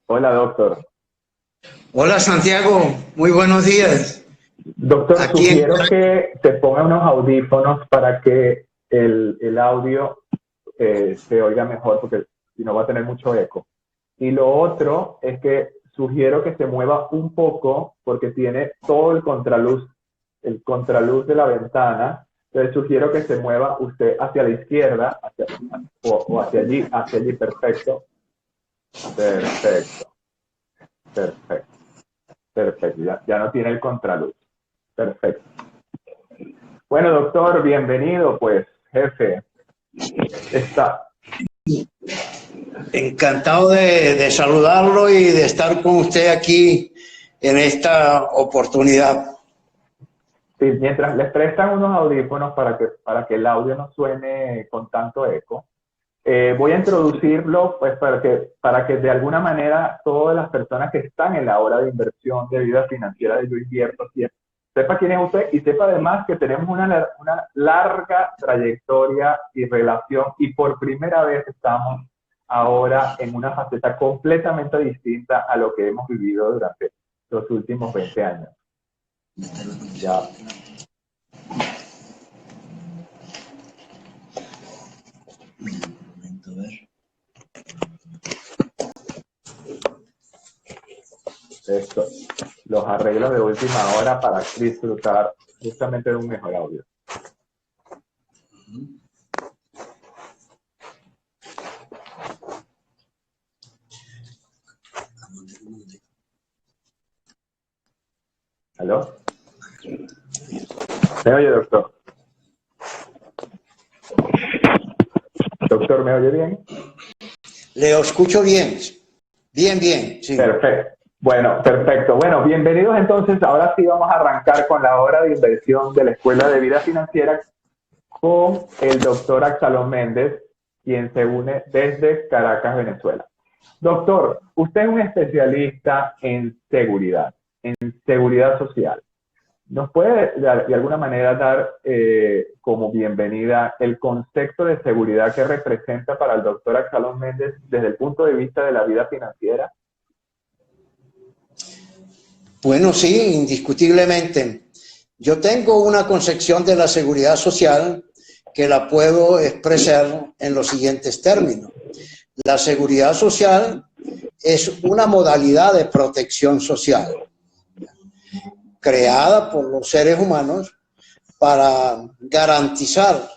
Hola, doctor. Hola Santiago, muy buenos días. Doctor, Aquí en... sugiero que te ponga unos audífonos para que el audio se oiga mejor, porque si no va a tener mucho eco. Y lo otro es que sugiero que se mueva un poco, porque tiene todo el contraluz de la ventana. Entonces sugiero que se mueva usted hacia la izquierda, o hacia allí, perfecto. Perfecto, perfecto, perfecto. Ya no tiene el contraluz. Perfecto. Bueno, doctor, bienvenido, pues, jefe. Está. Encantado de saludarlo y de estar con usted aquí en esta oportunidad. Sí, mientras les prestan unos audífonos para que el audio no suene con tanto eco, voy a introducirlo, pues, para que de alguna manera todas las personas que están en la hora de inversión de vida financiera de Yo Invierto sepa quién es usted y sepa además que tenemos una larga trayectoria y relación, y por primera vez estamos ahora en una faceta completamente distinta a lo que hemos vivido durante los últimos 20 años. Ya. Esto, los arreglos de última hora para disfrutar justamente de un mejor audio. ¿Aló? ¿Me oye, doctor? Doctor, ¿me oye bien? Le escucho bien, bien, sí. Perfecto. Bueno, perfecto. Bueno, bienvenidos entonces. Ahora sí vamos a arrancar con la hora de inversión de la Escuela de Vida Financiera con el doctor Absalón Méndez, quien se une desde Caracas, Venezuela. Doctor, usted es un especialista en seguridad social. ¿Nos puede de alguna manera dar como bienvenida el concepto de seguridad que representa para el doctor Absalón Méndez desde el punto de vista de la vida financiera? Bueno, sí, indiscutiblemente. Yo tengo una concepción de la seguridad social que la puedo expresar en los siguientes términos. La seguridad social es una modalidad de protección social creada por los seres humanos para garantizar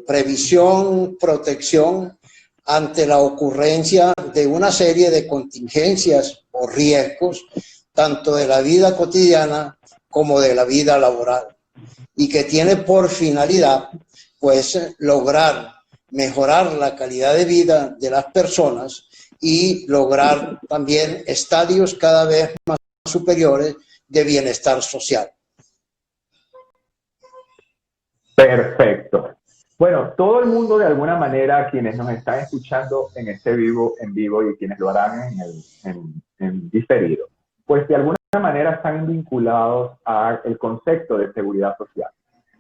previsión, protección ante la ocurrencia de una serie de contingencias o riesgos, tanto de la vida cotidiana como de la vida laboral, y que tiene por finalidad, pues, lograr mejorar la calidad de vida de las personas y lograr también estadios cada vez más superiores de bienestar social. Perfecto. Bueno, todo el mundo de alguna manera, quienes nos están escuchando en en vivo y quienes lo harán en diferido, pues de alguna manera están vinculados al concepto de seguridad social,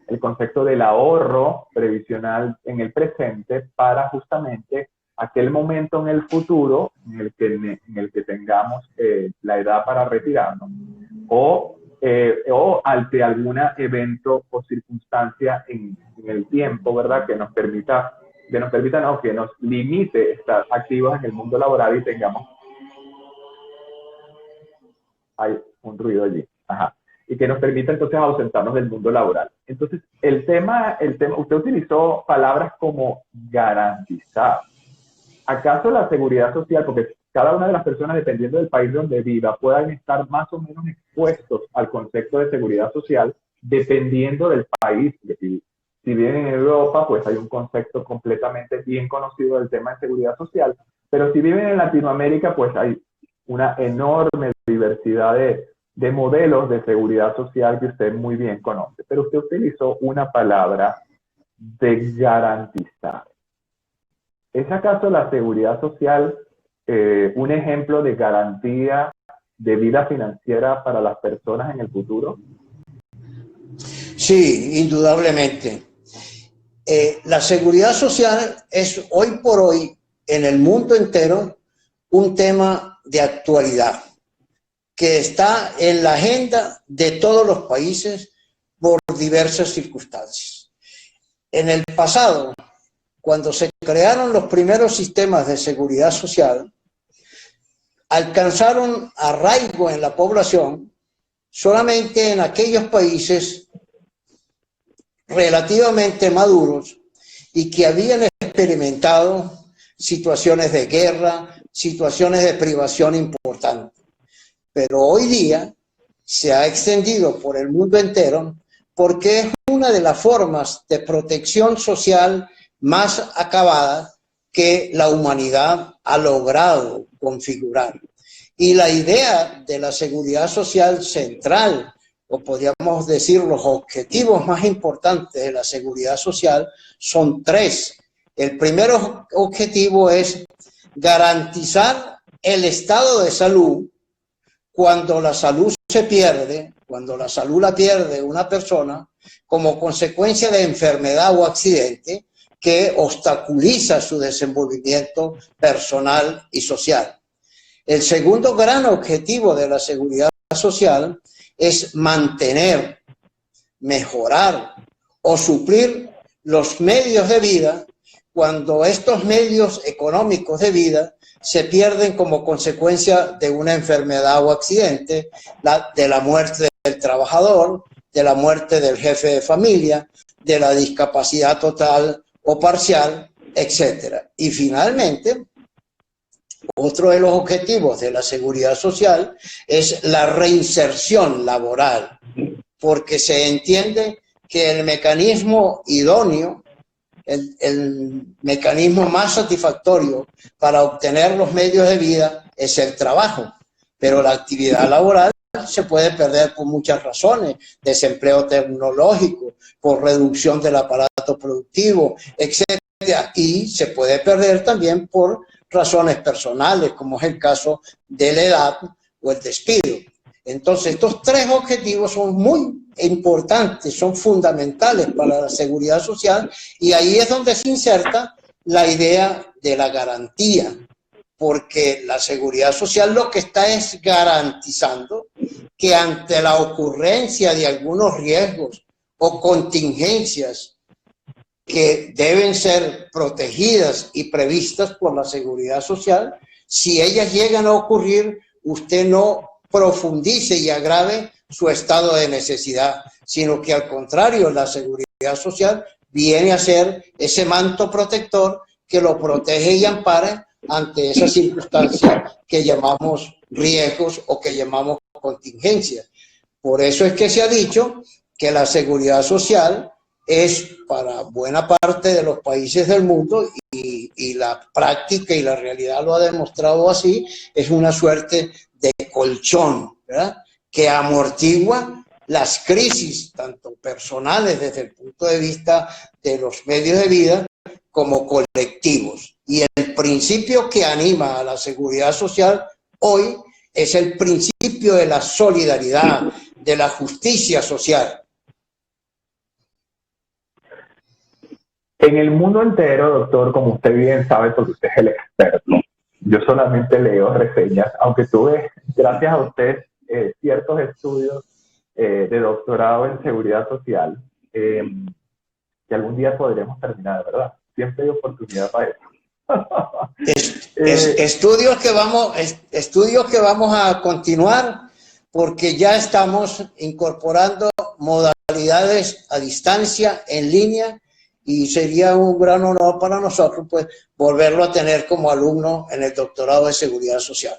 el concepto del ahorro previsional en el presente para justamente aquel momento en el futuro en el que tengamos la edad para retirarnos o ante algún evento o circunstancia en el tiempo, ¿verdad? Que nos permita, no, que nos limite estar activos en el mundo laboral y tengamos, hay un ruido allí, ajá, y que nos permita entonces ausentarnos del mundo laboral. Entonces, usted utilizó palabras como garantizar. ¿Acaso la seguridad social, porque cada una de las personas, dependiendo del país donde viva, puedan estar más o menos expuestos al concepto de seguridad social, dependiendo del país? Si viven en Europa, pues hay un concepto completamente bien conocido del tema de seguridad social, pero si viven en Latinoamérica, pues hay una enorme diversidad de modelos de seguridad social que usted muy bien conoce. Pero usted utilizó una palabra de garantizar. ¿Es acaso la seguridad social un ejemplo de garantía de vida financiera para las personas en el futuro? Sí, indudablemente. La seguridad social es hoy por hoy en el mundo entero un tema de actualidad que está en la agenda de todos los países por diversas circunstancias. En el pasado, cuando se crearon los primeros sistemas de seguridad social, alcanzaron arraigo en la población solamente en aquellos países relativamente maduros y que habían experimentado situaciones de guerra, situaciones de privación importantes. Pero hoy día se ha extendido por el mundo entero porque es una de las formas de protección social más acabada que la humanidad ha logrado configurar. Y la idea de la seguridad social central, o podríamos decir los objetivos más importantes de la seguridad social, son tres. El primer objetivo es garantizar el estado de salud cuando la salud se pierde, cuando la salud la pierde una persona como consecuencia de enfermedad o accidente que obstaculiza su desenvolvimiento personal y social. El segundo gran objetivo de la seguridad social es mantener, mejorar o suplir los medios de vida cuando estos medios económicos de vida se pierden como consecuencia de una enfermedad o accidente, de la muerte del trabajador, de la muerte del jefe de familia, de la discapacidad total o parcial, etc. Y finalmente, otro de los objetivos de la seguridad social es la reinserción laboral, porque se entiende que el mecanismo idóneo, el mecanismo más satisfactorio para obtener los medios de vida es el trabajo, pero la actividad laboral se puede perder por muchas razones: desempleo tecnológico, por reducción del aparato productivo, etcétera, y se puede perder también por razones personales, como es el caso de la edad o el despido. Entonces, estos tres objetivos son muy importantes, son fundamentales para la seguridad social, y ahí es donde se inserta la idea de la garantía, porque la seguridad social lo que está es garantizando que ante la ocurrencia de algunos riesgos o contingencias que deben ser protegidas y previstas por la seguridad social, si ellas llegan a ocurrir, usted no profundice y agrave su estado de necesidad, sino que al contrario, la seguridad social viene a ser ese manto protector que lo protege y ampara ante esas circunstancias que llamamos riesgos o que llamamos contingencias. Por eso es que se ha dicho que la seguridad social es para buena parte de los países del mundo, y la práctica y la realidad lo ha demostrado así, es una suerte de colchón, ¿verdad?, que amortigua las crisis, tanto personales desde el punto de vista de los medios de vida, como colectivos. Y el principio que anima a la seguridad social hoy es el principio de la solidaridad, de la justicia social. En el mundo entero, doctor, como usted bien sabe, porque usted es el experto, yo solamente leo reseñas, aunque tuve, gracias a usted, ciertos estudios de doctorado en seguridad social, que algún día podremos terminar, ¿verdad? Siempre hay oportunidad para eso. Estudios que vamos a continuar, porque ya estamos incorporando modalidades a distancia, en línea, y sería un gran honor para nosotros, pues, volverlo a tener como alumno en el doctorado de seguridad social.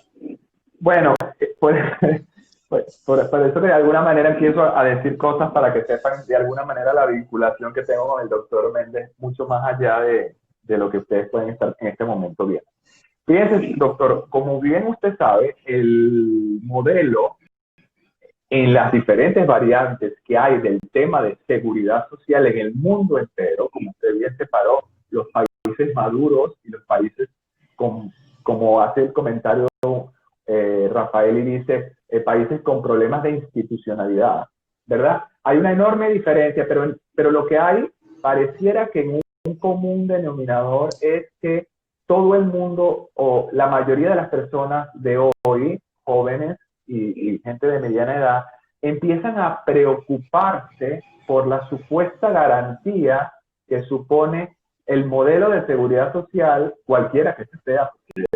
Bueno, por eso de alguna manera empiezo a decir cosas para que sepan de alguna manera la vinculación que tengo con el doctor Méndez, mucho más allá de lo que ustedes pueden estar en este momento viendo. Fíjense, doctor, como bien usted sabe, el modelo en las diferentes variantes que hay del tema de seguridad social en el mundo entero, como usted bien separó los países maduros y los países como hace el comentario Rafael y dice, países con problemas de institucionalidad, ¿verdad? Hay una enorme diferencia, pero lo que hay pareciera que en un común denominador es que todo el mundo o la mayoría de las personas de hoy, jóvenes y gente de mediana edad, empiezan a preocuparse por la supuesta garantía que supone el modelo de seguridad social, cualquiera que sea, porque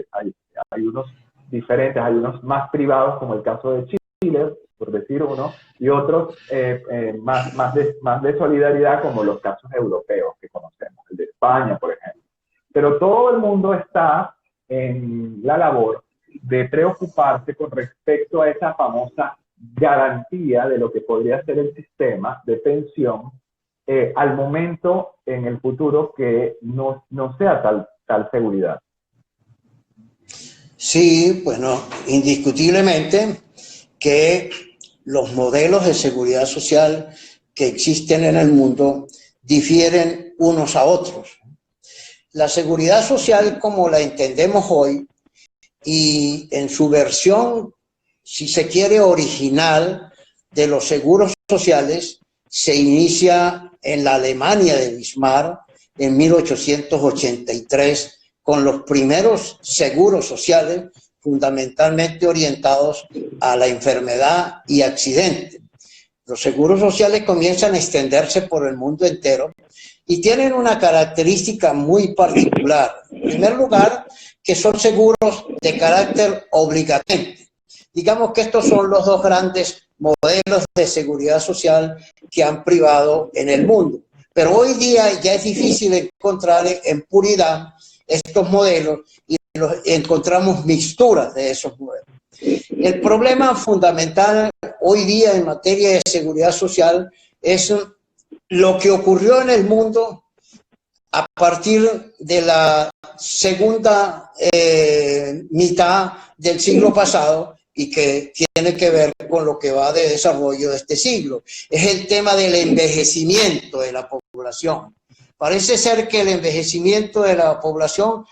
hay unos diferentes, hay unos más privados, como el caso de Chile, por decir uno, y otros más de solidaridad, como los casos europeos que conocemos, el de España, por ejemplo. Pero todo el mundo está en la labor de preocuparse con respecto a esa famosa garantía de lo que podría ser el sistema de pensión al momento en el futuro que no sea tal seguridad. Sí, bueno, indiscutiblemente que los modelos de seguridad social que existen en el mundo difieren unos a otros. La seguridad social, como la entendemos hoy, y en su versión, si se quiere, original de los seguros sociales, se inicia en la Alemania de Bismarck en 1883 con los primeros seguros sociales fundamentalmente orientados a la enfermedad y accidente. Los seguros sociales comienzan a extenderse por el mundo entero y tienen una característica muy particular. En primer lugar, que son seguros de carácter obligatorio. Digamos que estos son los dos grandes modelos de seguridad social que han privado en el mundo. Pero hoy día ya es difícil encontrar en puridad estos modelos y encontramos mixturas de esos modelos. El problema fundamental hoy día en materia de seguridad social es lo que ocurrió en el mundo a partir de la segunda mitad del siglo pasado y que tiene que ver con lo que va de desarrollo de este siglo. Es el tema del envejecimiento de la población. Parece ser que el envejecimiento de la población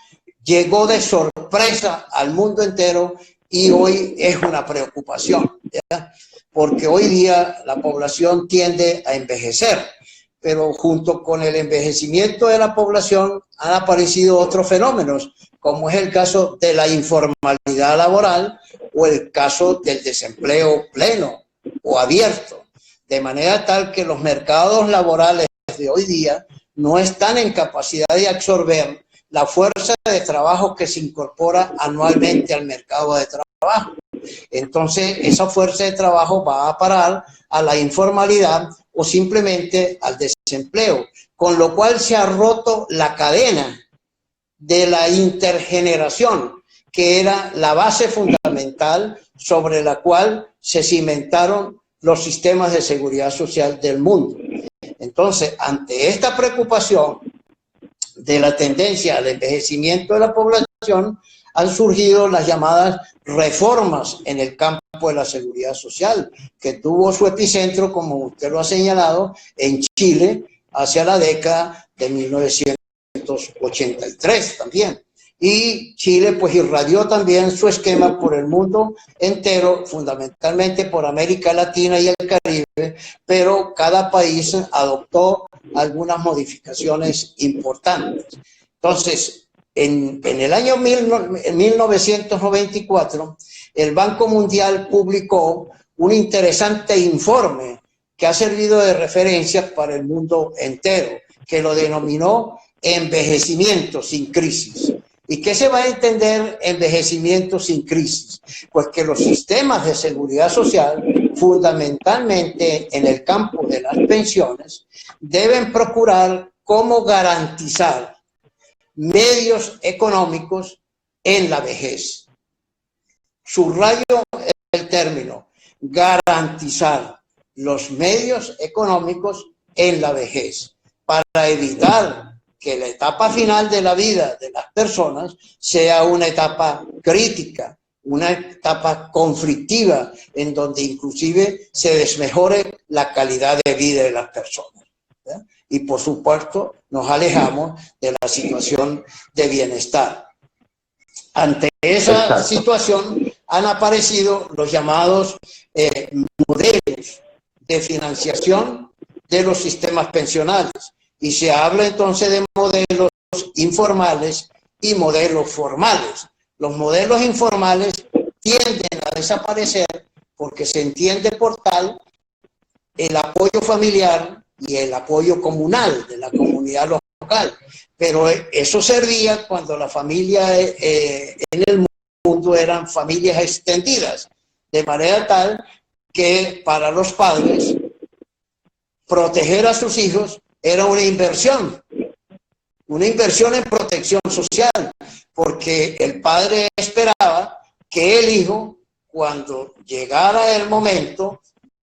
llegó de sorpresa al mundo entero y hoy es una preocupación, ¿ya? Porque hoy día la población tiende a envejecer, pero junto con el envejecimiento de la población han aparecido otros fenómenos, como es el caso de la informalidad laboral o el caso del desempleo pleno o abierto, de manera tal que los mercados laborales de hoy día no están en capacidad de absorber la fuerza de trabajo que se incorpora anualmente al mercado de trabajo. Entonces, esa fuerza de trabajo va a parar a la informalidad o simplemente al desempleo, con lo cual se ha roto la cadena de la intergeneración, que era la base fundamental sobre la cual se cimentaron los sistemas de seguridad social del mundo. Entonces, ante esta preocupación de la tendencia al envejecimiento de la población, han surgido las llamadas reformas en el campo de la seguridad social, que tuvo su epicentro, como usted lo ha señalado, en Chile hacia la década de 1983 también. Y Chile pues irradió también su esquema por el mundo entero, fundamentalmente por América Latina y el Caribe, pero cada país adoptó algunas modificaciones importantes. Entonces, en el año 1994, el Banco Mundial publicó un interesante informe que ha servido de referencia para el mundo entero, que lo denominó envejecimiento sin crisis. ¿Y qué se va a entender envejecimiento sin crisis? Pues que los sistemas de seguridad social, fundamentalmente en el campo de las pensiones, deben procurar cómo garantizar medios económicos en la vejez. Subrayo el término, garantizar los medios económicos en la vejez, para evitar que la etapa final de la vida de las personas sea una etapa crítica, una etapa conflictiva, en donde inclusive se desmejore la calidad de vida de las personas, ¿verdad? Y por supuesto nos alejamos de la situación de bienestar. Ante esa situación han aparecido los llamados modelos de financiación de los sistemas pensionales, y se habla entonces de modelos informales y modelos formales. Los modelos informales tienden a desaparecer porque se entiende por tal el apoyo familiar y el apoyo comunal de la comunidad local. Pero eso servía cuando la familia en el mundo eran familias extendidas, de manera tal que para los padres proteger a sus hijos era una inversión en protección social, porque el padre esperaba que el hijo, cuando llegara el momento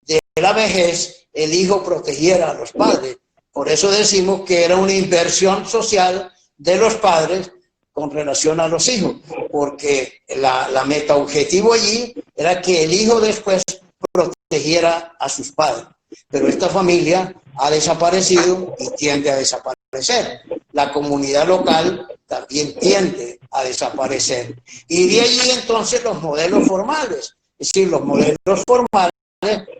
de la vejez, el hijo protegiera a los padres. Por eso decimos que era una inversión social de los padres con relación a los hijos, porque la meta objetivo allí era que el hijo después protegiera a sus padres. Pero esta familia ha desaparecido y tiende a desaparecer. La comunidad local también tiende a desaparecer. Y de allí entonces los modelos formales. Es decir, los modelos formales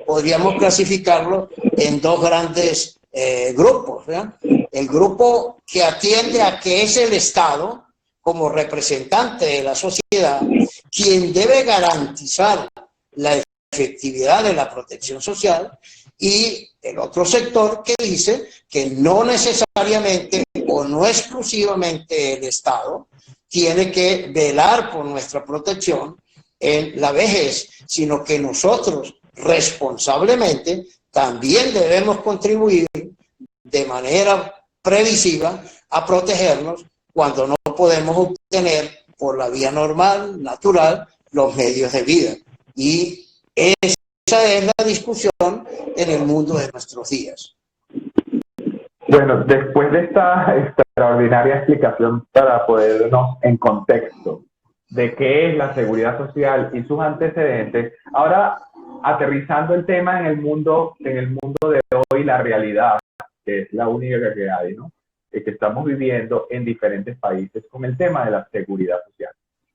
podríamos clasificarlos en dos grandes grupos, ¿verdad? El grupo que atiende a que es el Estado, como representante de la sociedad, quien debe garantizar la efectividad de la protección social, y el otro sector que dice que no necesariamente o no exclusivamente el Estado tiene que velar por nuestra protección en la vejez, sino que nosotros responsablemente también debemos contribuir de manera previsiva a protegernos cuando no podemos obtener por la vía normal, natural, los medios de vida. Y esa es la discusión en el mundo de nuestros días. Bueno, después de esta extraordinaria explicación para ponernos en contexto de qué es la seguridad social y sus antecedentes, ahora aterrizando el tema en el mundo de hoy, la realidad, que es la única que hay, ¿no? Que estamos viviendo en diferentes países con el tema de la seguridad social.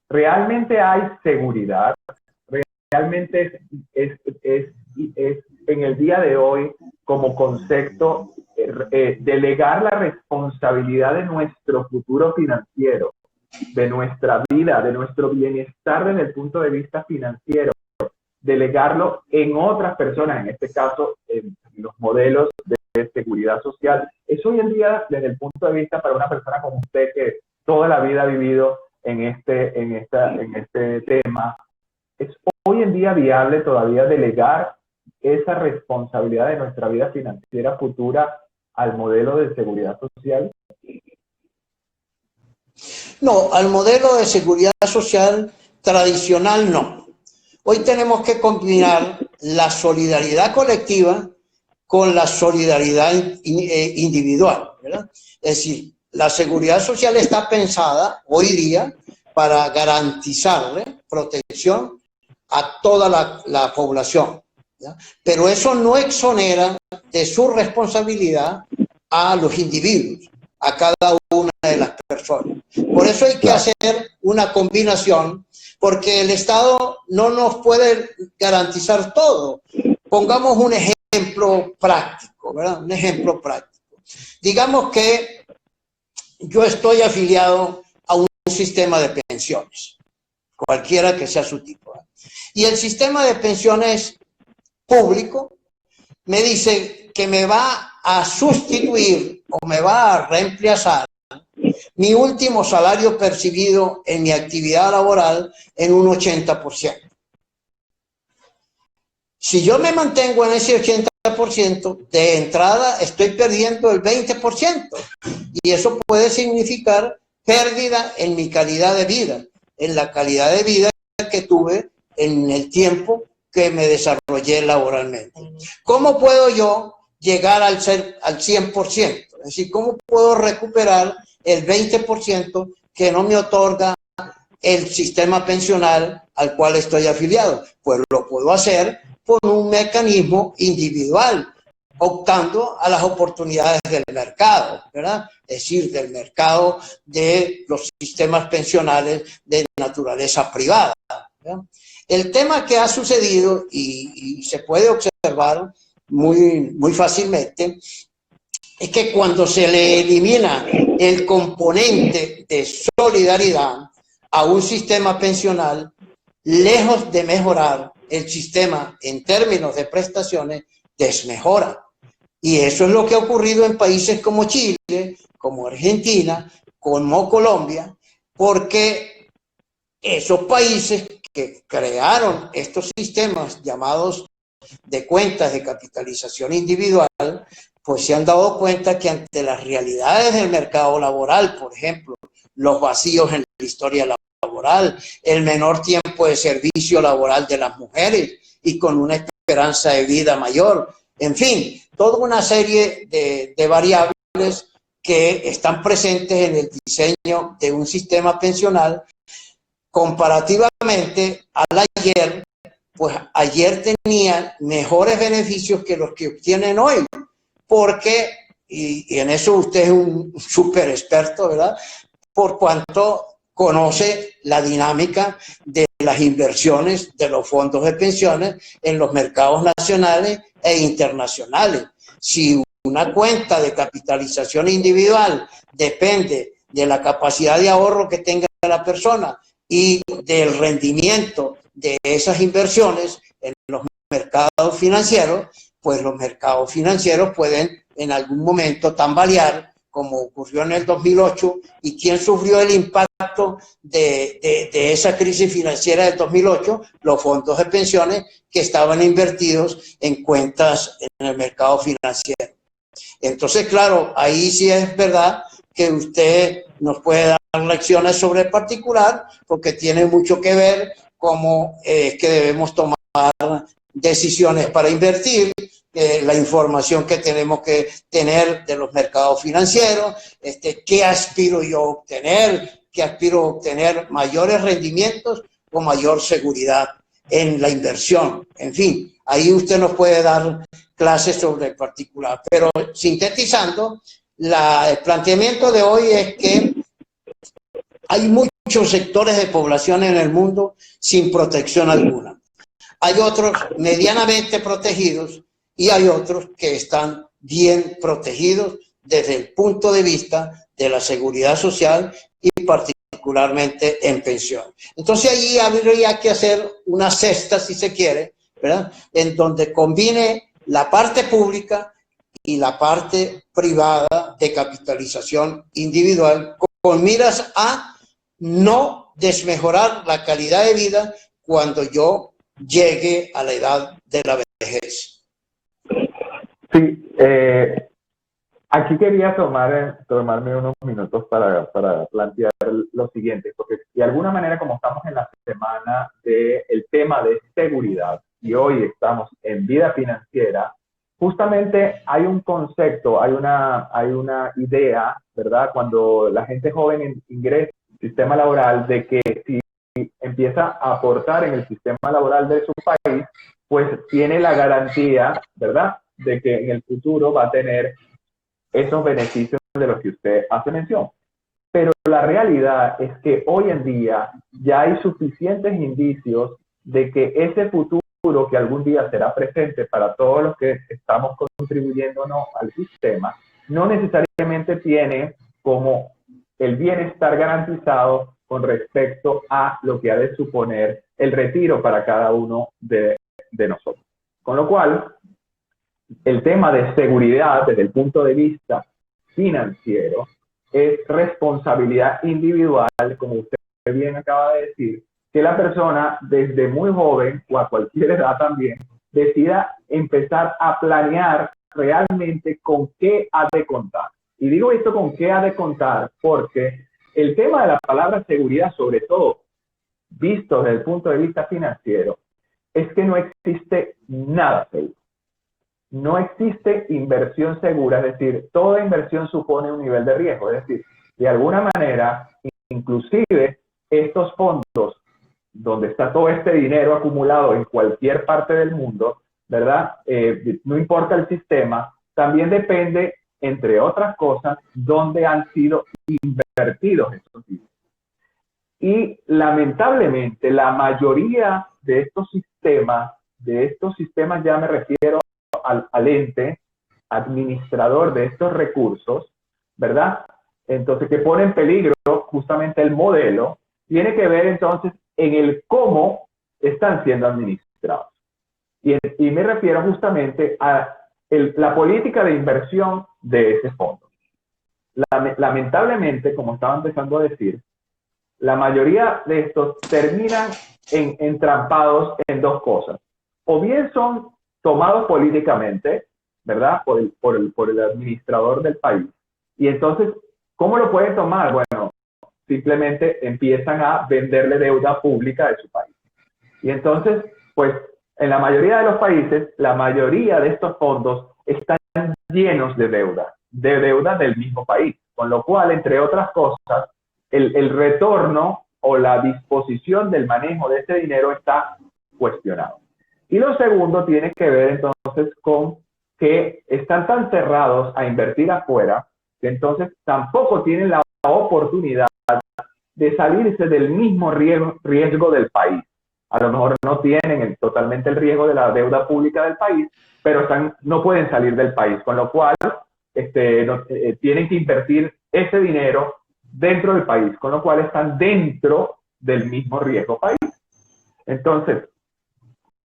¿Realmente hay seguridad? ¿Realmente es en el día de hoy como concepto delegar la responsabilidad de nuestro futuro financiero, de nuestra vida, de nuestro bienestar desde el punto de vista financiero, delegarlo en otras personas, en este caso en los modelos de seguridad social? Es hoy en día, desde el punto de vista para una persona como usted que toda la vida ha vivido en este tema, ¿es hoy en día viable todavía delegar esa responsabilidad de nuestra vida financiera futura al modelo de seguridad social? No, al modelo de seguridad social tradicional no. Hoy tenemos que combinar la solidaridad colectiva con la solidaridad individual, ¿verdad? Es decir, la seguridad social está pensada hoy día para garantizarle protección a toda la población, ¿ya? Pero eso no exonera de su responsabilidad a los individuos, a cada una de las personas. Por eso hay que hacer una combinación, porque el Estado no nos puede garantizar todo. Pongamos un ejemplo práctico, ¿verdad? Un ejemplo práctico. Digamos que yo estoy afiliado a un sistema de pensiones, cualquiera que sea su tipo, ¿verdad? Y el sistema de pensiones público me dice que me va a sustituir o me va a reemplazar mi último salario percibido en mi actividad laboral en un 80%. Si yo me mantengo en ese 80%, de entrada estoy perdiendo el 20%. Y eso puede significar pérdida en mi calidad de vida, en la calidad de vida que tuve en el tiempo que me desarrollé laboralmente. ¿Cómo puedo yo llegar al 100%? Es decir, ¿cómo puedo recuperar el 20% que no me otorga el sistema pensional al cual estoy afiliado? Pues lo puedo hacer por un mecanismo individual, optando a las oportunidades del mercado, ¿verdad? Es decir, del mercado de los sistemas pensionales de naturaleza privada, ¿verdad? El tema que ha sucedido y se puede observar muy fácilmente es que cuando se le elimina el componente de solidaridad a un sistema pensional, lejos de mejorar el sistema en términos de prestaciones, desmejora. Y eso es lo que ha ocurrido en países como Chile, como Argentina, como Colombia, porque esos países que crearon estos sistemas llamados de cuentas de capitalización individual, pues se han dado cuenta que ante las realidades del mercado laboral, por ejemplo, los vacíos en la historia laboral, el menor tiempo de servicio laboral de las mujeres y con una esperanza de vida mayor, en fin, toda una serie de variables que están presentes en el diseño de un sistema pensional comparativamente al ayer, pues ayer tenían mejores beneficios que los que obtienen hoy, porque, y en eso usted es un súper experto, ¿verdad? Por cuanto conoce la dinámica de las inversiones de los fondos de pensiones en los mercados nacionales e internacionales. Si una cuenta de capitalización individual depende de la capacidad de ahorro que tenga la persona y del rendimiento de esas inversiones en los mercados financieros, pues los mercados financieros pueden en algún momento tambalear, como ocurrió en el 2008, y quién sufrió el impacto de esa crisis financiera del 2008, los fondos de pensiones que estaban invertidos en cuentas en el mercado financiero. Entonces, claro, ahí sí es verdad que usted nos puede dar lecciones sobre el particular, porque tiene mucho que ver cómo que debemos tomar decisiones para invertir, la información que tenemos que tener de los mercados financieros, qué aspiro yo a obtener, qué aspiro a obtener mayores rendimientos o mayor seguridad en la inversión. En fin, ahí usted nos puede dar clases sobre el particular. Pero sintetizando, el planteamiento de hoy es que hay muchos sectores de población en el mundo sin protección alguna. Hay otros medianamente protegidos y hay otros que están bien protegidos desde el punto de vista de la seguridad social y particularmente en pensión. Entonces allí habría que hacer una cesta, si se quiere, ¿verdad?, en donde combine la parte pública y la parte privada de capitalización individual con miras a no desmejorar la calidad de vida cuando yo llegue a la edad de la vejez. Sí, aquí quería tomarme unos minutos para plantear lo siguiente, porque de alguna manera, como estamos en la semana del tema de seguridad y hoy estamos en vida financiera, justamente hay un concepto, hay una idea, ¿verdad? Cuando la gente joven ingresa al sistema laboral, de que si empieza a aportar en el sistema laboral de su país, pues tiene la garantía, ¿verdad?, de que en el futuro va a tener esos beneficios de los que usted hace mención. Pero la realidad es que hoy en día ya hay suficientes indicios de que ese futuro que algún día será presente para todos los que estamos contribuyendo o no al sistema, no necesariamente tiene como el bienestar garantizado con respecto a lo que ha de suponer el retiro para cada uno de nosotros. Con lo cual, el tema de seguridad desde el punto de vista financiero es responsabilidad individual, como usted bien acaba de decir, que la persona desde muy joven o a cualquier edad también decida empezar a planear realmente con qué ha de contar. Y digo esto con qué ha de contar porque el tema de la palabra seguridad, sobre todo visto desde el punto de vista financiero, es que no existe nada seguro. No existe inversión segura, es decir, toda inversión supone un nivel de riesgo, es decir, de alguna manera, inclusive estos fondos, donde está todo este dinero acumulado en cualquier parte del mundo, ¿verdad? No importa el sistema, también depende, entre otras cosas, dónde han sido invertidos estos dineros. Y lamentablemente, la mayoría de estos sistemas ya me refiero al ente administrador de estos recursos, ¿verdad? Entonces, que pone en peligro justamente el modelo, tiene que ver entonces en el cómo están siendo administrados. Y me refiero justamente a la política de inversión de ese fondo. Lamentablemente, como estaba empezando a decir, la mayoría de estos terminan entrampados en dos cosas. O bien son tomados políticamente, ¿verdad? Por el administrador del país. Y entonces, ¿cómo lo pueden tomar? Bueno, simplemente empiezan a venderle deuda pública de su país. Y entonces, pues, en la mayoría de los países, la mayoría de estos fondos están llenos de deuda del mismo país. Con lo cual, entre otras cosas, el retorno o la disposición del manejo de ese dinero está cuestionado. Y lo segundo tiene que ver entonces con que están tan cerrados a invertir afuera que entonces tampoco tienen la oportunidad de salirse del mismo riesgo del país. A lo mejor no tienen totalmente el riesgo de la deuda pública del país, pero no pueden salir del país, con lo cual tienen que invertir ese dinero dentro del país, con lo cual están dentro del mismo riesgo país. Entonces,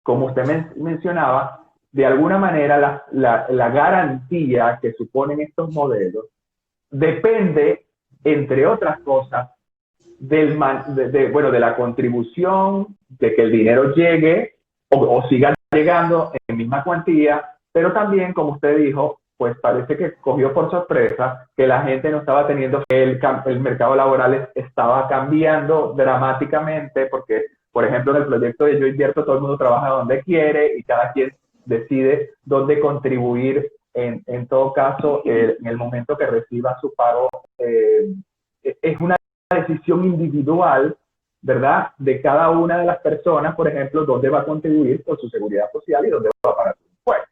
como usted mencionaba, de alguna manera la garantía que suponen estos modelos depende, entre otras cosas, de la contribución, de que el dinero llegue o siga llegando en misma cuantía, pero también, como usted dijo, pues parece que cogió por sorpresa que la gente no estaba teniendo, el mercado laboral estaba cambiando dramáticamente, porque, por ejemplo, en el proyecto de Yo Invierto, todo el mundo trabaja donde quiere y cada quien decide dónde contribuir en todo caso, en el momento que reciba su pago. Es una decisión individual, ¿verdad?, de cada una de las personas, por ejemplo, dónde va a contribuir por su seguridad social y dónde va a pagar su impuesto.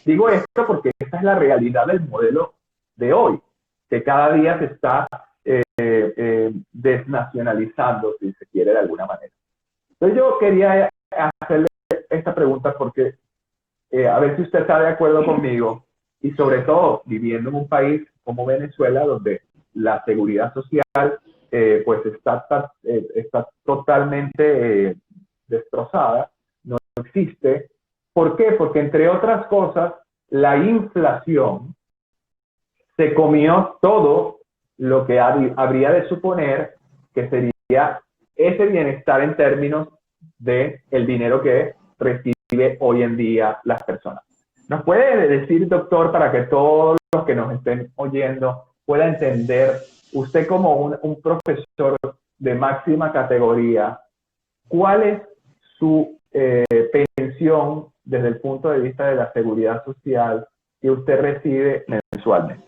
Digo esto porque esta es la realidad del modelo de hoy, que cada día se está desnacionalizando, si se quiere, de alguna manera. Entonces yo quería hacerle esta pregunta porque a ver si usted está de acuerdo conmigo, y sobre todo viviendo en un país como Venezuela, donde la seguridad social pues está totalmente destrozada, no existe. ¿Por qué? Porque, entre otras cosas, la inflación se comió todo lo que habría de suponer que sería ese bienestar en términos de el dinero que recibe hoy en día las personas. ¿Nos puede decir, doctor, para que todos los que nos estén oyendo puedan entender, usted como un profesor de máxima categoría, cuál es su pensión desde el punto de vista de la seguridad social que usted recibe mensualmente?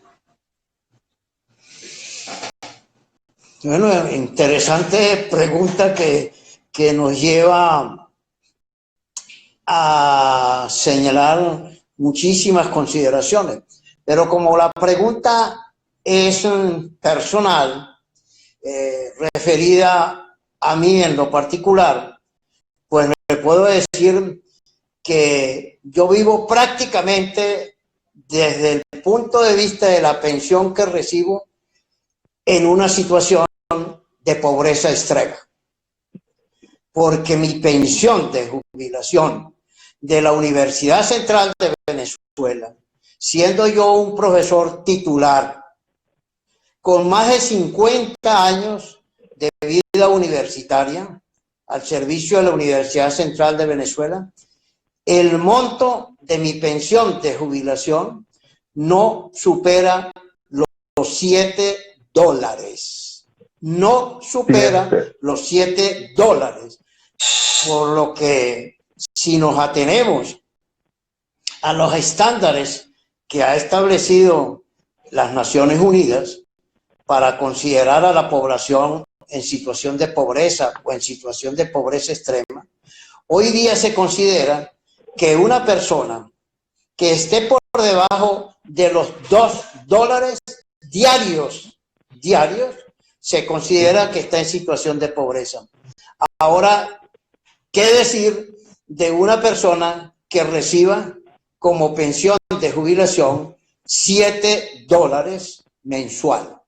Bueno, interesante pregunta que nos lleva a señalar muchísimas consideraciones. Pero como la pregunta es personal, referida a mí en lo particular, pues le puedo decir que yo vivo prácticamente desde el punto de vista de la pensión que recibo en una situación de pobreza extrema. Porque mi pensión de jubilación de la Universidad Central de Venezuela, siendo yo un profesor titular con más de 50 años de vida universitaria al servicio de la Universidad Central de Venezuela, el monto de mi pensión de jubilación no supera los $7. No supera los $7. Por lo que, si nos atenemos a los estándares que ha establecido las Naciones Unidas para considerar a la población en situación de pobreza o en situación de pobreza extrema, hoy día se considera que una persona que esté por debajo de los $2 diarios, se considera que está en situación de pobreza. Ahora, ¿qué decir de una persona que reciba como pensión de jubilación $7 mensual,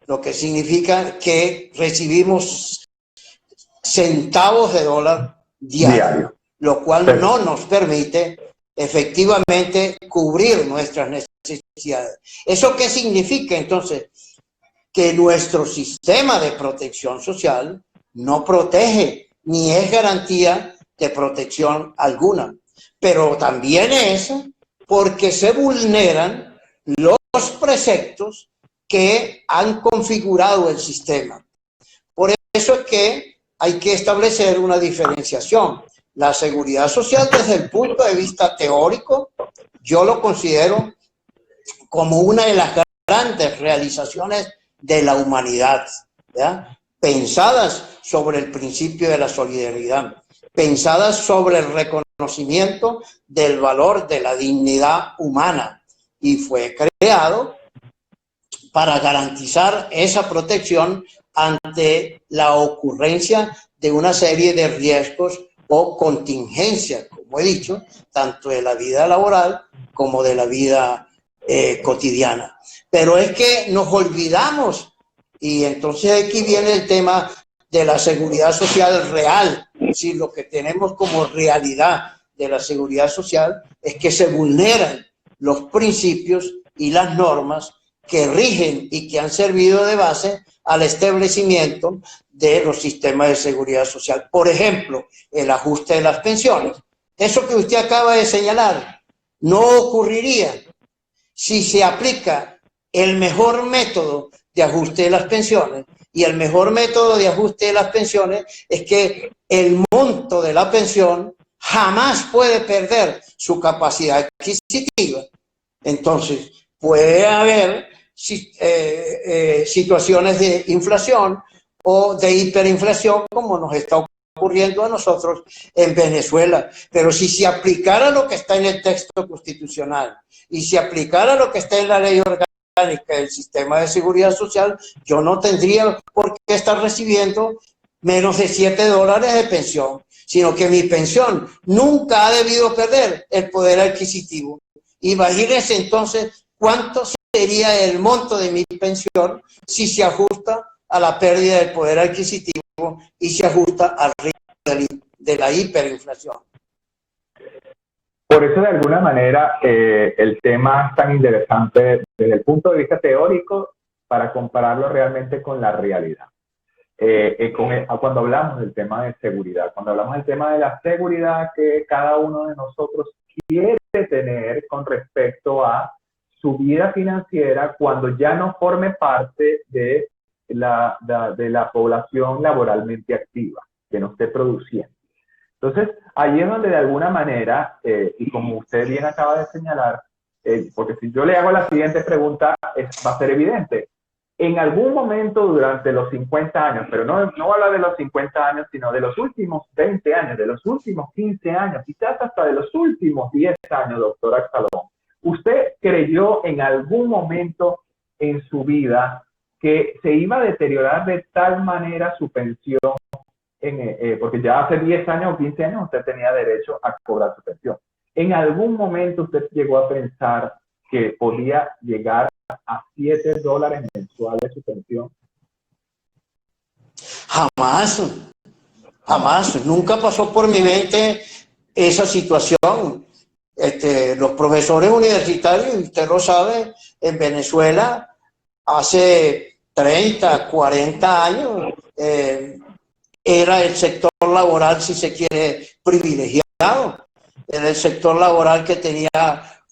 lo que significa que recibimos centavos de dólar diario, lo cual no nos permite efectivamente cubrir nuestras necesidades. ¿Eso qué significa entonces? Que nuestro sistema de protección social no protege ni es garantía de protección alguna, pero también es porque se vulneran los preceptos que han configurado el sistema. Por eso es que hay que establecer una diferenciación. La seguridad social, desde el punto de vista teórico, yo lo considero como una de las grandes realizaciones de la humanidad, ¿ya? Pensadas sobre el principio de la solidaridad, pensadas sobre el reconocimiento del valor de la dignidad humana, y fue creado para garantizar esa protección ante la ocurrencia de una serie de riesgos o contingencias, como he dicho, tanto de la vida laboral como de la vida cotidiana. Pero es que nos olvidamos, y entonces aquí viene el tema de la seguridad social real. Es decir, lo que tenemos como realidad de la seguridad social es que se vulneran los principios y las normas que rigen y que han servido de base al establecimiento de los sistemas de seguridad social. Por ejemplo, el ajuste de las pensiones. Eso que usted acaba de señalar no ocurriría si se aplica el mejor método de ajuste de las pensiones. Y el mejor método de ajuste de las pensiones es que el monto de la pensión jamás puede perder su capacidad adquisitiva. Entonces, puede haber situaciones de inflación o de hiperinflación, como nos está ocurriendo a nosotros en Venezuela. Pero si se aplicara lo que está en el texto constitucional y se aplicara lo que está en la ley orgánica del sistema de seguridad social, yo no tendría por qué estar recibiendo menos de $7 de pensión, sino que mi pensión nunca ha debido perder el poder adquisitivo. Imagínense entonces cuánto sería el monto de mi pensión si se ajusta a la pérdida del poder adquisitivo y se ajusta al riesgo de la hiperinflación. Por eso, de alguna manera, el tema es tan interesante desde el punto de vista teórico para compararlo realmente con la realidad. Cuando hablamos del tema de seguridad, cuando hablamos del tema de la seguridad que cada uno de nosotros quiere tener con respecto a su vida financiera cuando ya no forme parte de la población laboralmente activa, que no esté produciendo. Entonces, ahí es donde de alguna manera, y como usted bien acaba de señalar, porque si yo le hago la siguiente pregunta, va a ser evidente. En algún momento durante los 50 años, pero no habla de los 50 años, sino de los últimos 20 años, de los últimos 15 años, quizás hasta de los últimos 10 años, doctor Absalón, ¿usted creyó en algún momento en su vida que se iba a deteriorar de tal manera su pensión? Porque ya hace 10 años o 15 años usted tenía derecho a cobrar su pensión. ¿En algún momento usted llegó a pensar que podía llegar a $7 mensuales su pensión? Jamás, nunca pasó por mi mente esa situación. Los profesores universitarios, usted lo sabe, en Venezuela hace 30, 40 años era el sector laboral, si se quiere, privilegiado. Era el sector laboral que tenía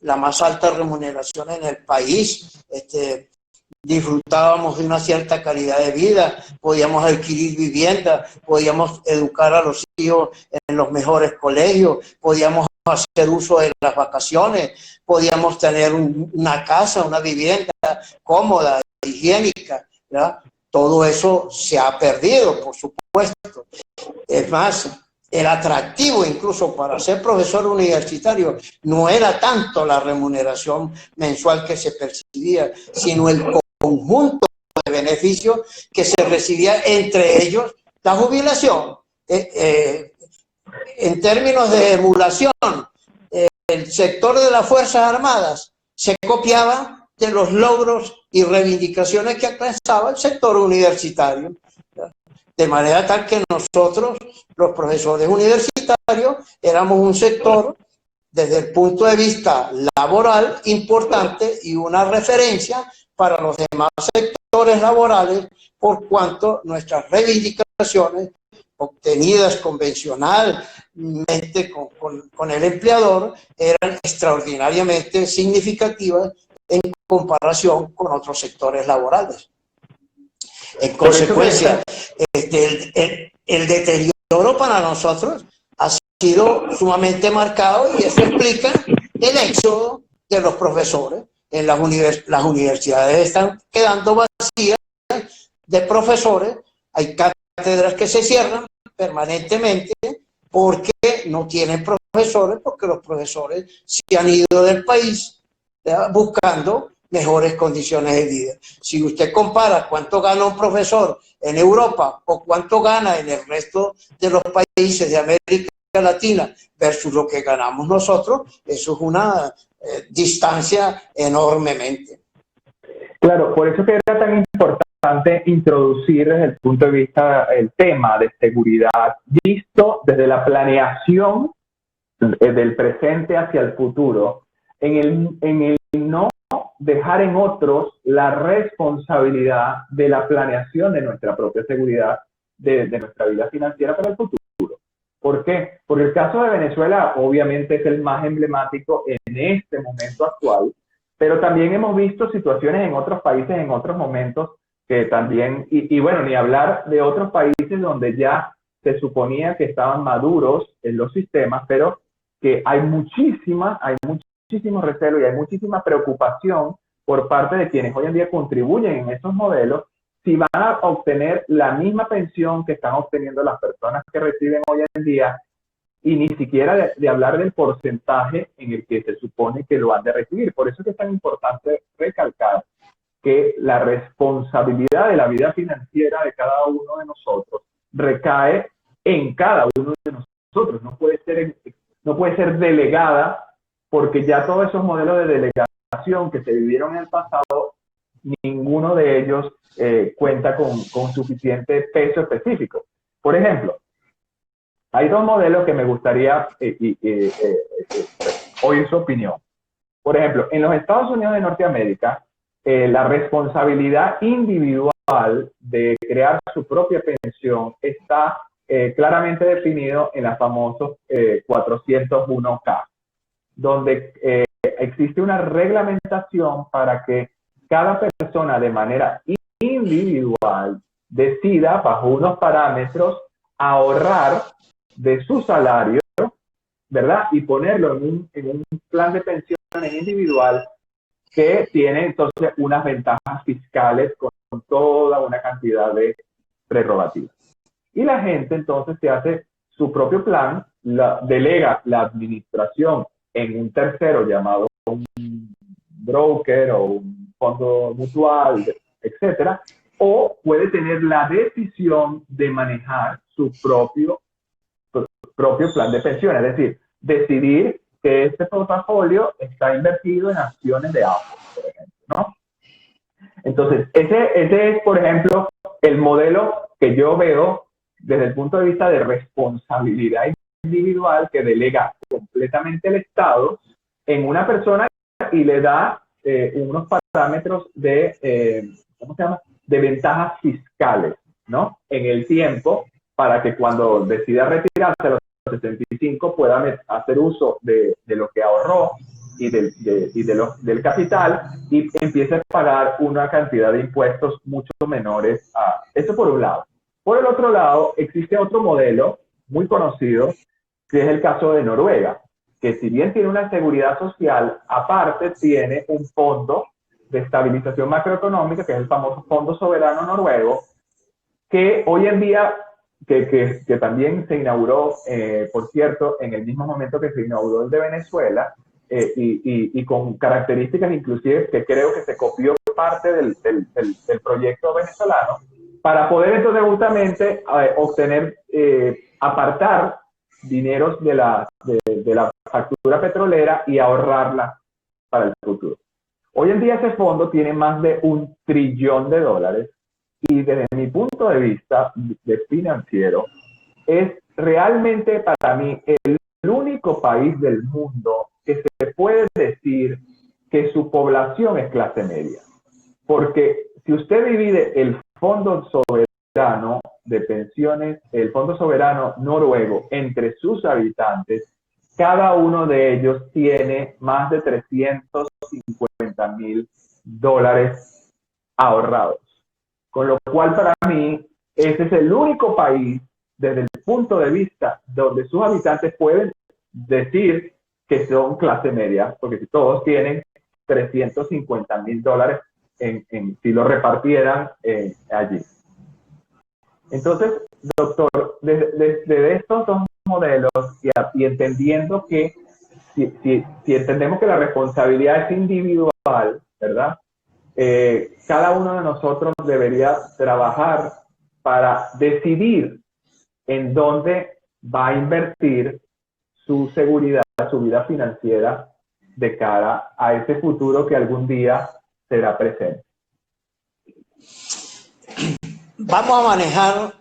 la más alta remuneración en el país. Disfrutábamos de una cierta calidad de vida, podíamos adquirir vivienda, podíamos educar a los hijos en los mejores colegios, podíamos hacer uso de las vacaciones, podíamos tener una casa, una vivienda cómoda, higiénica, ¿verdad? Todo eso se ha perdido, por supuesto. Es más, el atractivo incluso para ser profesor universitario no era tanto la remuneración mensual que se percibía, sino el conjunto de beneficios que se recibía, entre ellos la jubilación. En términos de emulación, el sector de las Fuerzas Armadas se copiaba de los logros y reivindicaciones que alcanzaba el sector universitario. De manera tal que nosotros, los profesores universitarios, éramos un sector desde el punto de vista laboral importante y una referencia para los demás sectores laborales, por cuanto nuestras reivindicaciones obtenidas convencionalmente con el empleador eran extraordinariamente significativas en comparación con otros sectores laborales. En consecuencia, el deterioro para nosotros ha sido sumamente marcado y eso explica el éxodo de los profesores. En las universidades están quedando vacías de profesores, hay cátedras que se cierran permanentemente porque no tienen profesores, porque los profesores se han ido del país buscando mejores condiciones de vida. Si usted compara cuánto gana un profesor en Europa o cuánto gana en el resto de los países de América Latina versus lo que ganamos nosotros, eso es una distancia enormemente. Claro, por eso que era tan importante introducir desde el punto de vista el tema de seguridad, visto desde la planeación del presente hacia el futuro, en el no dejar en otros la responsabilidad de la planeación de nuestra propia seguridad, de nuestra vida financiera para el futuro. ¿Por qué? Porque el caso de Venezuela obviamente es el más emblemático en este momento actual, pero también hemos visto situaciones en otros países, en otros momentos, que también, y bueno, ni hablar de otros países donde ya se suponía que estaban maduros en los sistemas, pero que hay muchísimo recelo y hay muchísima preocupación por parte de quienes hoy en día contribuyen en esos modelos, si van a obtener la misma pensión que están obteniendo las personas que reciben hoy en día, y ni siquiera de hablar del porcentaje en el que se supone que lo han de recibir. Por eso es que es tan importante recalcar que la responsabilidad de la vida financiera de cada uno de nosotros recae en cada uno de nosotros. No puede ser delegada, porque ya todos esos modelos de delegación que se vivieron en el pasado, ninguno de ellos cuenta con suficiente peso específico. Por ejemplo, hay dos modelos que me gustaría oír su opinión. Por ejemplo, en los Estados Unidos de Norteamérica, la responsabilidad individual de crear su propia pensión está claramente definido en los famosos 401k, donde existe una reglamentación para que cada persona de manera individual decida bajo unos parámetros ahorrar de su salario, ¿verdad? Y ponerlo en un plan de pensiones individual que tiene entonces unas ventajas fiscales con toda una cantidad de prerrogativas. Y la gente entonces se hace su propio plan, delega la administración en un tercero llamado un broker o un fondo mutual, etcétera, o puede tener la decisión de manejar su propio plan de pensión, es decir, decidir que este portafolio está invertido en acciones de Apple, por ejemplo, ¿no? Entonces, ese es, por ejemplo, el modelo que yo veo desde el punto de vista de responsabilidad individual, que delega completamente el Estado en una persona y le da unos parámetros de, de ventajas fiscales, ¿no? En el tiempo, para que cuando decida retirarse a los 65 pueda hacer uso de lo que ahorró y del capital, y empiece a pagar una cantidad de impuestos mucho menores. Eso por un lado. Por el otro lado, existe otro modelo muy conocido, que es el caso de Noruega, que si bien tiene una seguridad social, aparte tiene un fondo de estabilización macroeconómica, que es el famoso Fondo Soberano Noruego, que hoy en día, que también se inauguró, por cierto, en el mismo momento que se inauguró el de Venezuela, y con características inclusive que creo que se copió parte del proyecto venezolano, para poder entonces justamente obtener, apartar dineros de la factura petrolera y ahorrarla para el futuro. Hoy en día ese fondo tiene más de $1 trillón y desde mi punto de vista de financiero, es realmente para mí el único país del mundo que se puede decir que su población es clase media. Porque si usted divide el fondo soberano de pensiones, el fondo soberano noruego, entre sus habitantes, cada uno de ellos tiene más de $350,000 ahorrados. Con lo cual, para mí, ese es el único país, desde el punto de vista donde sus habitantes pueden decir que son clase media, porque si todos tienen $350,000 si lo repartieran allí. Entonces, doctor, desde estos dos modelos y entendiendo que si entendemos que la responsabilidad es individual, ¿verdad? Cada uno de nosotros debería trabajar para decidir en dónde va a invertir su seguridad, su vida financiera de cara a ese futuro que algún día será presente. Vamos a manejar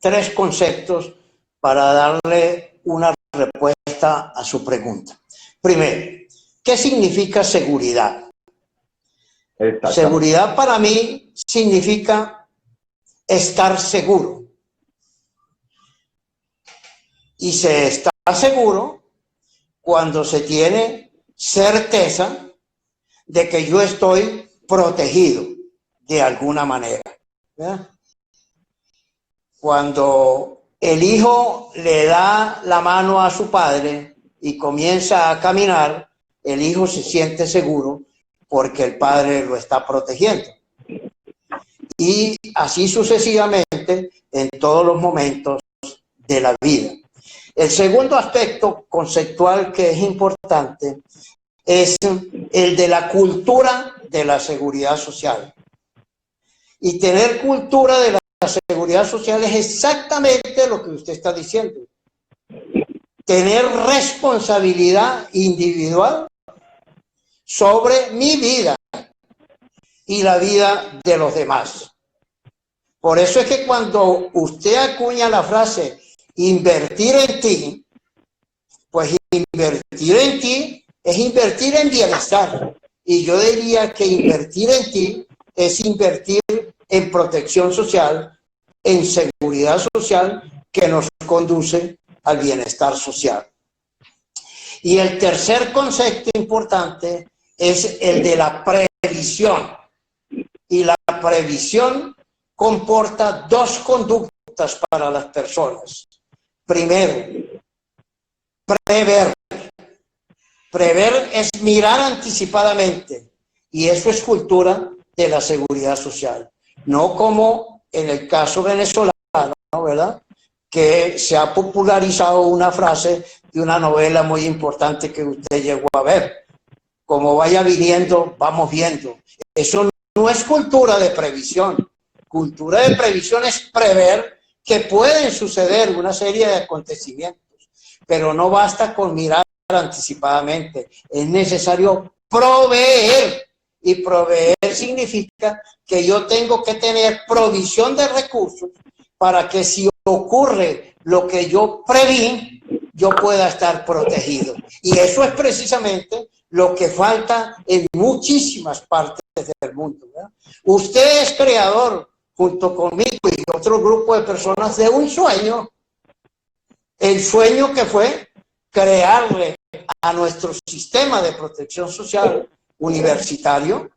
3 conceptos para darle una respuesta a su pregunta. Primero, ¿qué significa seguridad? Seguridad para mí significa estar seguro. Y se está seguro cuando se tiene certeza de que yo estoy protegido de alguna manera, ¿verdad? Cuando el hijo le da la mano a su padre y comienza a caminar, el hijo se siente seguro porque el padre lo está protegiendo. Y así sucesivamente en todos los momentos de la vida. El segundo aspecto conceptual que es importante es el de la cultura de la seguridad social. Y tener cultura de la seguridad social es exactamente lo que usted está diciendo. Tener responsabilidad individual sobre mi vida y la vida de los demás. Por eso es que cuando usted acuña la frase invertir en ti, pues invertir en ti es invertir en bienestar. Y yo diría que invertir en ti es invertir en protección social, en seguridad social que nos conduce al bienestar social. Y el tercer concepto importante es el de la previsión. Y la previsión comporta 2 conductas para las personas. Primero, prever. Prever es mirar anticipadamente y eso es cultura de la seguridad social. No como en el caso venezolano, ¿verdad? Que se ha popularizado una frase de una novela muy importante que usted llegó a ver. Como vaya viniendo, vamos viendo. Eso no es cultura de previsión. Cultura de previsión es prever que pueden suceder una serie de acontecimientos, pero no basta con mirar anticipadamente. Es necesario proveer, y proveer significa que yo tengo que tener provisión de recursos para que si ocurre lo que yo preví, yo pueda estar protegido. Y eso es precisamente lo que falta en muchísimas partes del mundo, ¿verdad? Usted es creador, junto conmigo y otro grupo de personas, de un sueño. El sueño que fue crearle a nuestro sistema de protección social universitario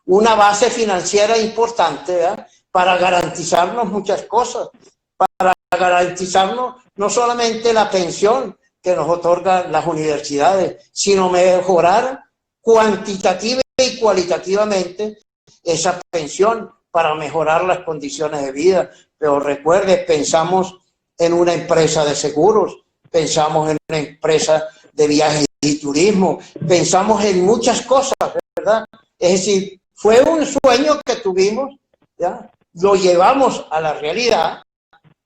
una base financiera importante, ¿verdad? Para garantizarnos muchas cosas, para garantizarnos no solamente la pensión que nos otorgan las universidades, sino mejorar cuantitativa y cualitativamente esa pensión para mejorar las condiciones de vida. Pero recuerde, pensamos en una empresa de seguros, pensamos en una empresa de viajes y turismo, pensamos en muchas cosas, ¿verdad? Es decir, fue un sueño que tuvimos, ¿ya? Lo llevamos a la realidad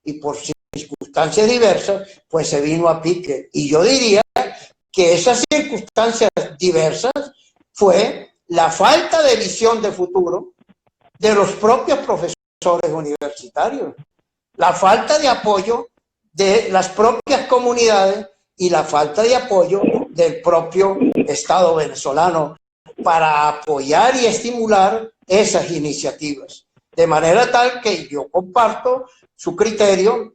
y por circunstancias diversas, pues se vino a pique. Y yo diría que esas circunstancias diversas fue la falta de visión de futuro de los propios profesores universitarios, la falta de apoyo de las propias comunidades y la falta de apoyo del propio Estado venezolano para apoyar y estimular esas iniciativas. De manera tal que yo comparto su criterio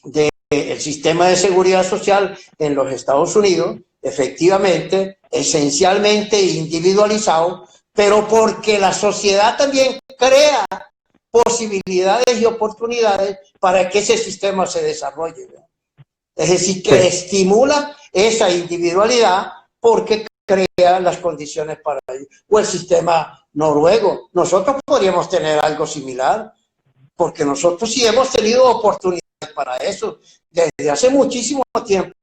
del sistema de seguridad social en los Estados Unidos, efectivamente, esencialmente individualizado, pero porque la sociedad también crea posibilidades y oportunidades para que ese sistema se desarrolle. Es decir, que estimula esa individualidad porque crea las condiciones para ello. O el sistema noruego. Nosotros podríamos tener algo similar, porque nosotros sí hemos tenido oportunidades para eso desde hace muchísimo tiempo.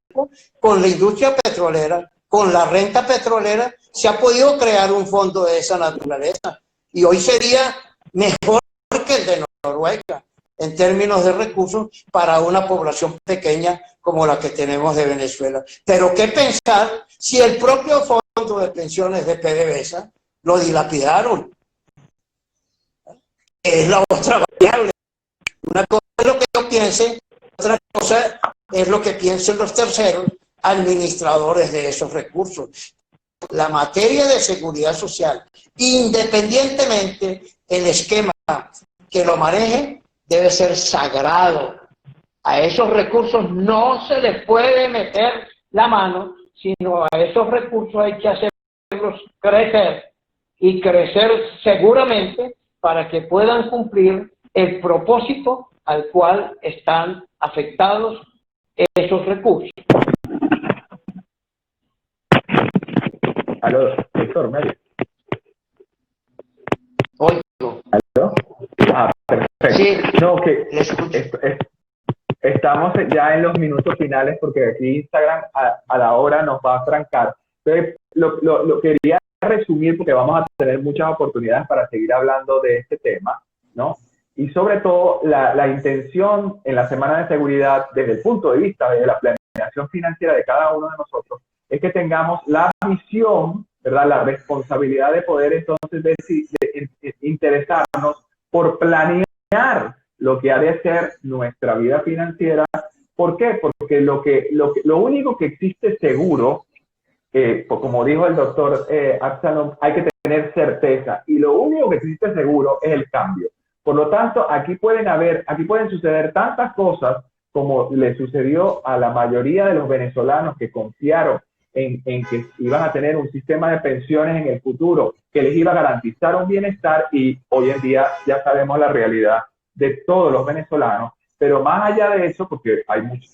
Con la industria petrolera, con la renta petrolera, se ha podido crear un fondo de esa naturaleza. Y hoy sería mejor que el de Noruega en términos de recursos para una población pequeña como la que tenemos de Venezuela. Pero qué pensar si el propio fondo de pensiones de PDVSA lo dilapidaron. Es la otra variable. Una cosa es lo que yo piense, otra cosa es lo que piensen los terceros administradores de esos recursos. La materia de seguridad social, independientemente el esquema que lo maneje, debe ser sagrado. A esos recursos no se les puede meter la mano, sino a esos recursos hay que hacerlos crecer y crecer seguramente para que puedan cumplir el propósito al cual están afectados esos recursos. Aló, Héctor, ¿me oyes? Oigo. ¿Aló? Ah, perfecto. Sí, no, que le escucho. estamos ya en los minutos finales porque aquí Instagram a la hora nos va a trancar. Entonces, lo quería resumir porque vamos a tener muchas oportunidades para seguir hablando de este tema, ¿no? Y sobre todo, la intención en la Semana de Seguridad, desde el punto de vista de la planeación financiera de cada uno de nosotros, es que tengamos la visión, ¿verdad? La responsabilidad de poder entonces interesarnos por planear lo que ha de ser nuestra vida financiera. ¿Por qué? Porque lo único que existe seguro, como dijo el doctor Absalom, hay que tener certeza, y lo único que existe seguro es el cambio. Por lo tanto, aquí pueden suceder tantas cosas como le sucedió a la mayoría de los venezolanos que confiaron en que iban a tener un sistema de pensiones en el futuro que les iba a garantizar un bienestar, y hoy en día ya sabemos la realidad de todos los venezolanos. Pero más allá de eso, porque hay muchos,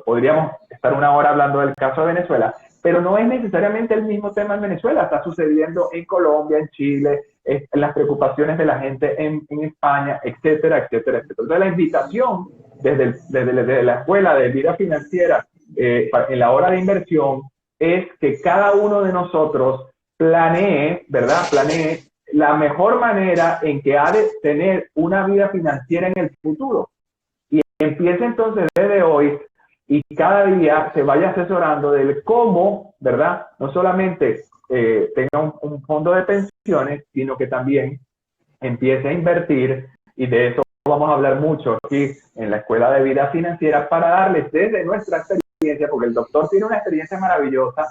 podríamos estar una hora hablando del caso de Venezuela, pero no es necesariamente el mismo tema en Venezuela, está sucediendo en Colombia, en Chile, en las preocupaciones de la gente en España, etcétera, etcétera, etcétera. Entonces la invitación desde la Escuela de Vida Financiera en la hora de inversión es que cada uno de nosotros planee, ¿verdad? Planee la mejor manera en que ha de tener una vida financiera en el futuro. Y empiece entonces desde hoy y cada día se vaya asesorando del cómo, ¿verdad? No solamente tenga un fondo de pensiones, sino que también empiece a invertir, y de eso vamos a hablar mucho aquí en la Escuela de Vida Financiera para darles desde nuestra experiencia, porque el doctor tiene una experiencia maravillosa,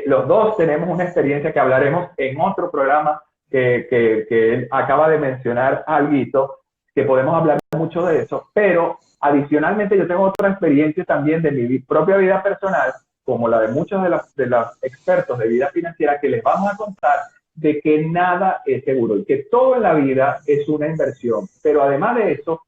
los dos tenemos una experiencia que hablaremos en otro programa que él acaba de mencionar alguito, que podemos hablar mucho de eso, pero adicionalmente yo tengo otra experiencia también de mi propia vida personal, como la de muchos de los expertos de vida financiera, que les vamos a contar de que nada es seguro y que todo en la vida es una inversión, pero además de eso,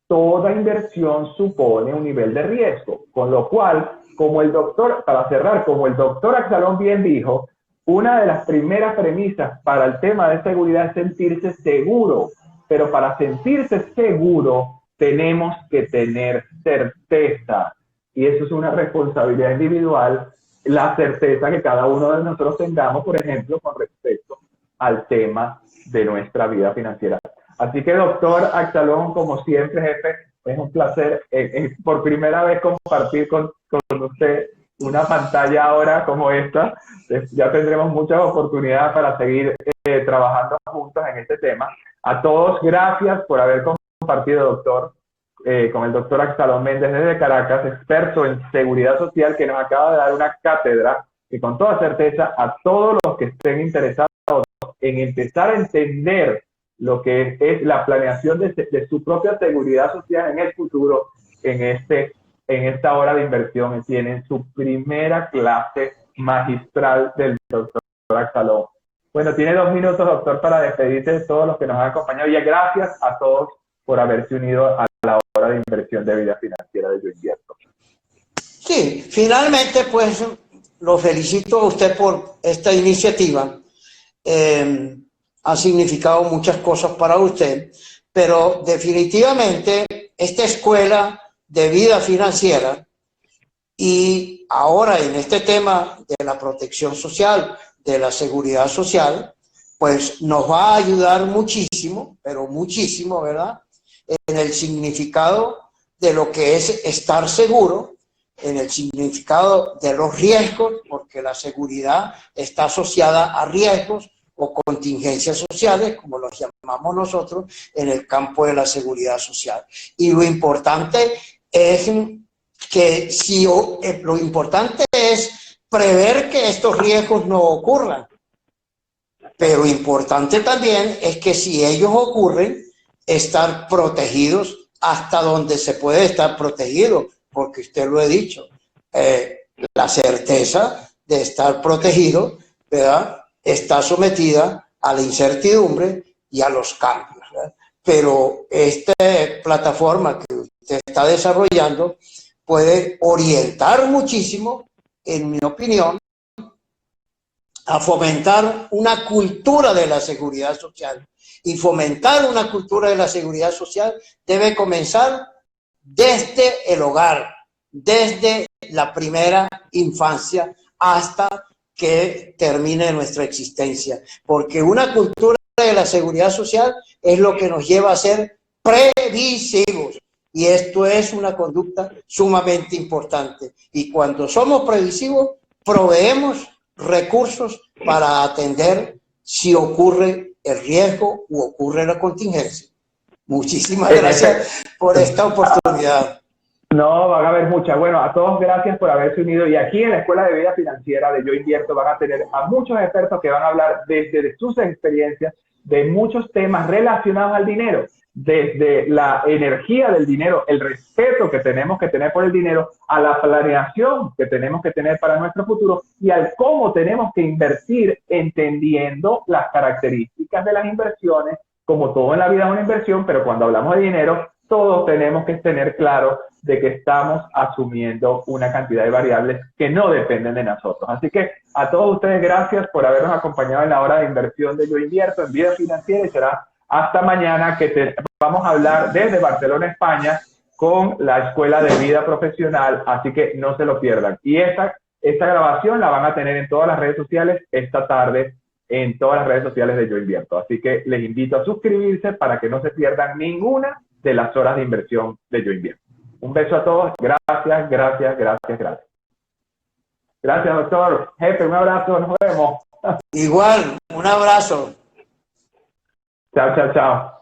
toda inversión supone un nivel de riesgo, con lo cual, como el doctor, para cerrar, como el doctor Absalom bien dijo, una de las primeras premisas para el tema de seguridad es sentirse seguro, pero para sentirse seguro tenemos que tener certeza, y eso es una responsabilidad individual, la certeza que cada uno de nosotros tengamos, por ejemplo, con respecto al tema de nuestra vida financiera. Así que, doctor Absalom, como siempre, jefe, es un placer por primera vez compartir con usted una pantalla ahora como esta, ya tendremos muchas oportunidades para seguir trabajando juntos en este tema. A todos, gracias por haber compartido, doctor, con el doctor Absalón Méndez desde Caracas, experto en seguridad social, que nos acaba de dar una cátedra que con toda certeza a todos los que estén interesados en empezar a entender lo que es la planeación de su propia seguridad social en el futuro, en esta hora de inversión, tienen su primera clase magistral del doctor Absalón. Bueno, tiene 2 minutos, doctor, para despedirse de todos los que nos han acompañado. Y gracias a todos por haberse unido a la hora de inversión de vida financiera de Yo Invierto. Sí, finalmente, pues, lo felicito a usted por esta iniciativa. Ha significado muchas cosas para usted, pero definitivamente esta escuela de vida financiera y ahora en este tema de la protección social, de la seguridad social, pues nos va a ayudar muchísimo, pero muchísimo, ¿verdad? En el significado de lo que es estar seguro, en el significado de los riesgos, porque la seguridad está asociada a riesgos o contingencias sociales, como los llamamos nosotros, en el campo de la seguridad social. Y lo importante es que lo importante es prever que estos riesgos no ocurran, pero importante también es que si ellos ocurren, estar protegidos hasta donde se puede estar protegido, porque usted lo ha dicho, la certeza de estar protegido, ¿verdad?, está sometida a la incertidumbre y a los cambios, ¿verdad? Pero esta plataforma que usted está desarrollando puede orientar muchísimo, en mi opinión, a fomentar una cultura de la seguridad social. Y fomentar una cultura de la seguridad social debe comenzar desde el hogar, desde la primera infancia hasta que termine nuestra existencia. Porque una cultura de la seguridad social es lo que nos lleva a ser previsivos. Y esto es una conducta sumamente importante. Y cuando somos previsivos, proveemos recursos para atender si ocurre el riesgo u ocurre la contingencia. Muchísimas gracias por esta oportunidad. No, van a haber muchas. Bueno, a todos gracias por haberse unido. Y aquí en la Escuela de Vida Financiera de Yo Invierto van a tener a muchos expertos que van a hablar desde sus experiencias de muchos temas relacionados al dinero, desde la energía del dinero, el respeto que tenemos que tener por el dinero, a la planeación que tenemos que tener para nuestro futuro y al cómo tenemos que invertir entendiendo las características de las inversiones. Como todo en la vida es una inversión, pero cuando hablamos de dinero, todos tenemos que tener claro de que estamos asumiendo una cantidad de variables que no dependen de nosotros. Así que a todos ustedes gracias por habernos acompañado en la hora de inversión de Yo Invierto en Vida Financiera, y será hasta mañana que vamos a hablar desde Barcelona, España, con la Escuela de Vida Profesional, así que no se lo pierdan. Y esta grabación la van a tener en todas las redes sociales esta tarde, en todas las redes sociales de Yo Invierto. Así que les invito a suscribirse para que no se pierdan ninguna de las horas de inversión de Yo Invierto. Un beso a todos. Gracias, gracias, gracias, gracias. Gracias, doctor. Jefe, un abrazo. Nos vemos. Igual, un abrazo. Chao, chao, chao.